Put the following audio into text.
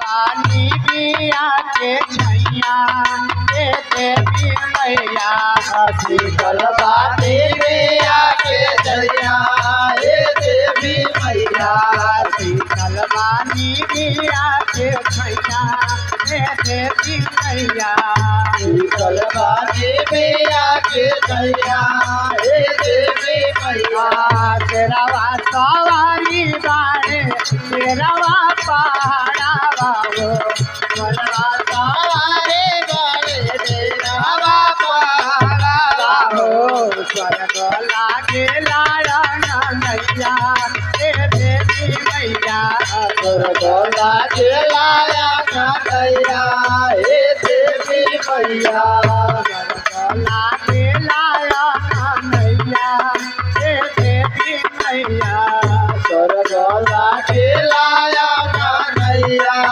पानी बिया के छैया हे देवी मैया शीतल बाती बिया के छैया हे देवी मैया शीतल पानी बिया के छैया हे देवी मैया शीतल बाती बिया के छैया हे देवी मैया तेरावा सवारी बारे तेरावा पहाड़ा बाबो मनवा सवारे बारे तेरावा पहाड़ा बाबो स्वर्ग लागे लारण नैया हे देवी मैया स्वर्ग लागे लाया नैया हे देवी मैया